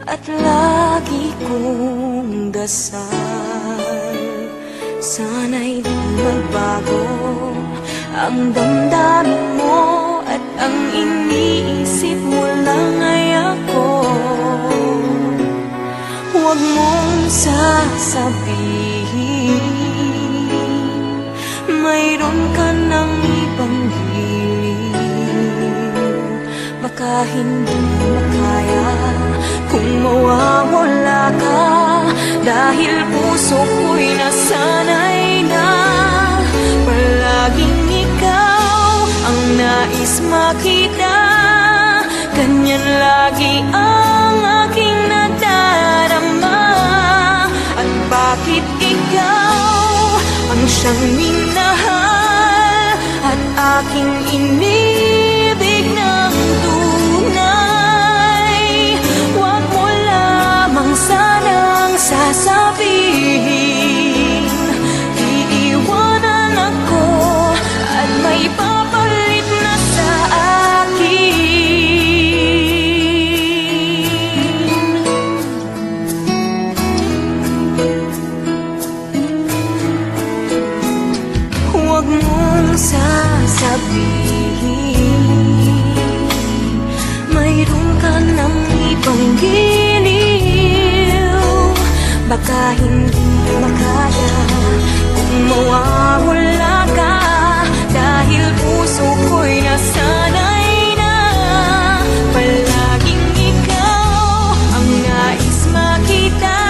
at lagi kong dasal, sana'y di magbago ang damdamin mo at ang iniisip mo lang ay ako. Huwag mong sasabihin mayroon ka ng ibang hiling. Baka hindi makaya kung mawawala ka, dahil puso ko'y nasanay na palaging ikaw ang nais makita. Ganyan lagi ang aking nadarama. At bakit ikaw ang siyang minahal at aking inibig ng tunay? Huwag mo lamang sanang sasabihin iiwanan ako at may papalit na sa akin. Huwag mong sasabihin mayroon ka ng ibang giliw. Baka hindi makaya kung mawawala ka, dahil puso ko'y nasanay na palaging ikaw ang nais makita.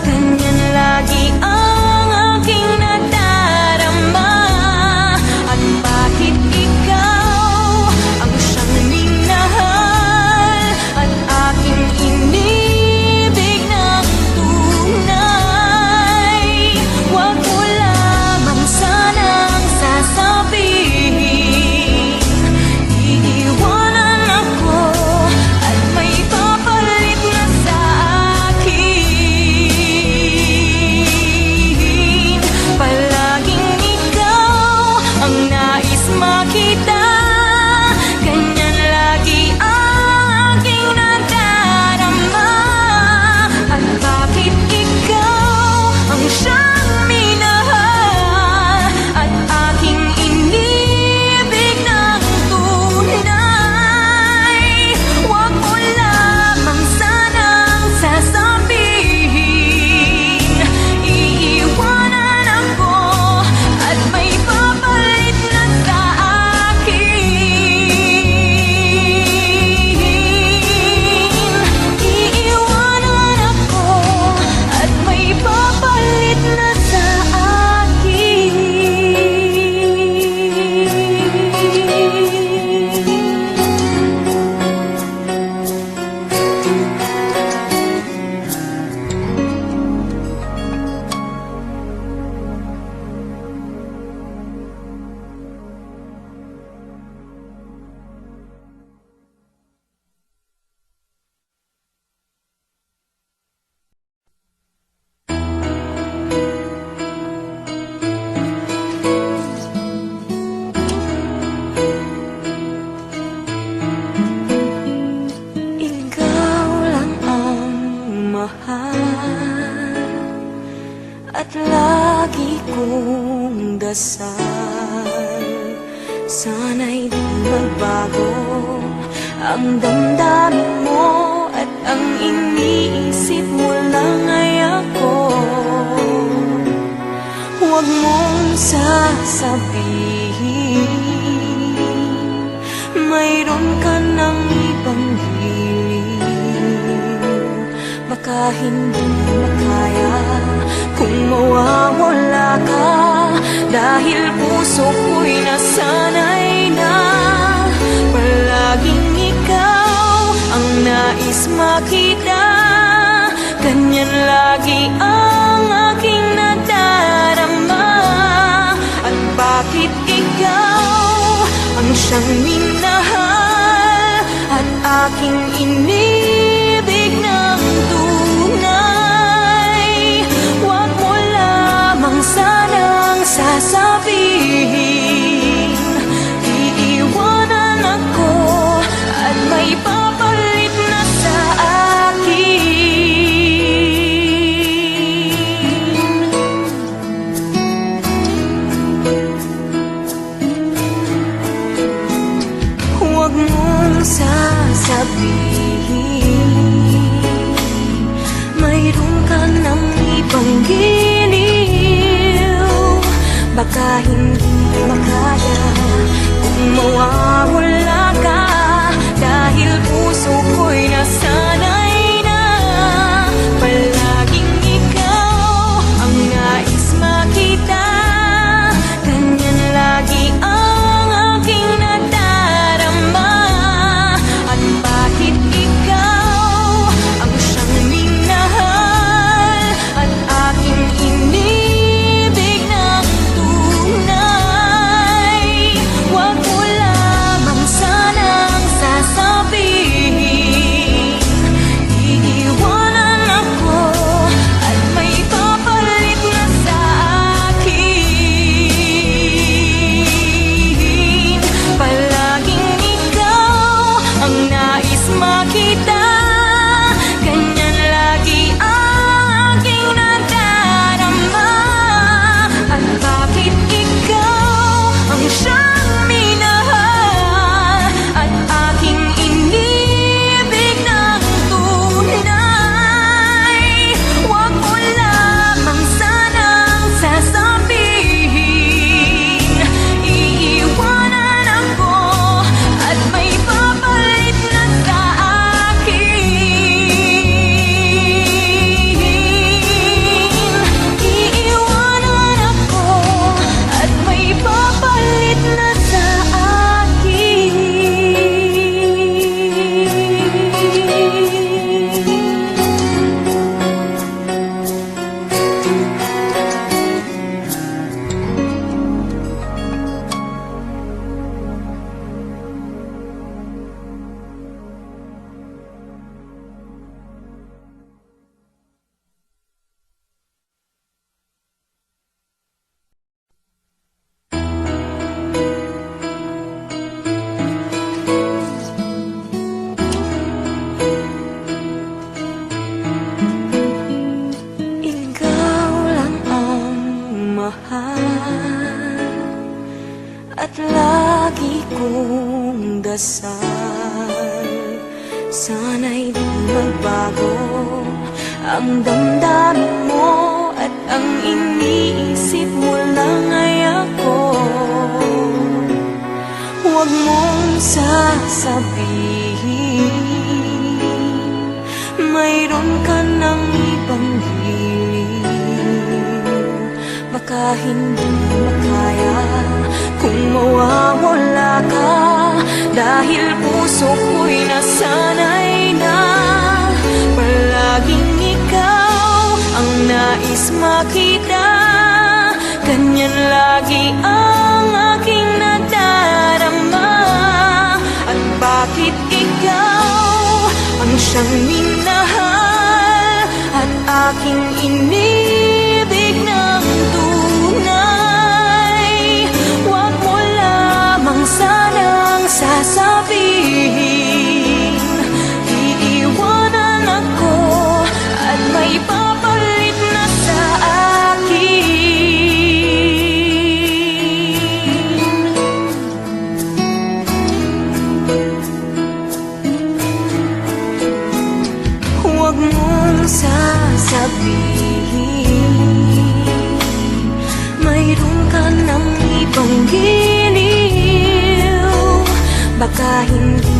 Ganyan lagi ang aking nadarama. At bakit ikaw ang siyang minahal at aking inibig ng tunay? Huwag mo lamang sanang sasabihin iiwanan ako at may papalit na sa akin. Palaging ikaw ang nais makita. Ganyan lagi ang aking nadarama. At bakit ikaw ang siyang minahal at aking inibig ng tunay? Huwag mo lamang sanang sasabihin iiwanan ako at may papalit na sa akin. Iiwanan ako at may papalit na sa akin. Ikaw lang ang mahal at lagi kong dasal, sana'y di magbago ang damdamin mo at ang iniisip mo lang ay ako. Huwag mong sasabihin mayroon ka ng ibang hiling. Baka hindi makaya kung mawawala ka, dahil puso ko'y nasanay na palaging ikaw ang nais makita. Ganyan lagi ang aking nadarama. At bakit ikaw ang siyang minahal at aking inibig ng tunay? Huwag mo lamang sanang sasabihin iiwanan ako at may sasabihin. Mayroon ka ng ibang giliw, baka hindi makaya kung mawawala ka, dahil puso ko'y nasanay na palaging ikaw ang nais makita. Ganyan lagi ang aking nadarama. At bakit ikaw ang siyang minahal at aking inibig ng tunay? Huwag mo lamang sanang sasabihin iiwanan ako at may papalit na sa akin. Palaging ikaw ang nais makita, ganyan lagi ang aking nadarama. At bakit ikaw ang siyang minahal at aking inibig ng tunay? Huwag mo lamang sanang sasabihin iiwanan ako at may papalit na sa akin. Iiwanan ako at may papalit na sa akin. Ikaw lang ang mahal at lagi kong dasal. Sana'y di magbago ang damdamin mo at ang iniisip mo lang ay ako. Huwag mong sasabihin mayroon ka ng ibang giliw, baka hindi makaya kung mawawala ka, dahil puso ko'y nasanay na palaging ikaw ang nais makita. Ganyan lagi ang aking nadarama. At bakit ikaw ang siyang minahal at aking inibig ng tunay? Huwag mo lamang sanang sasabihin iiwanan ako at may papalit na sa akin. Huwag mong sasabihin mayroon ka ng ibang giliw, baka hindi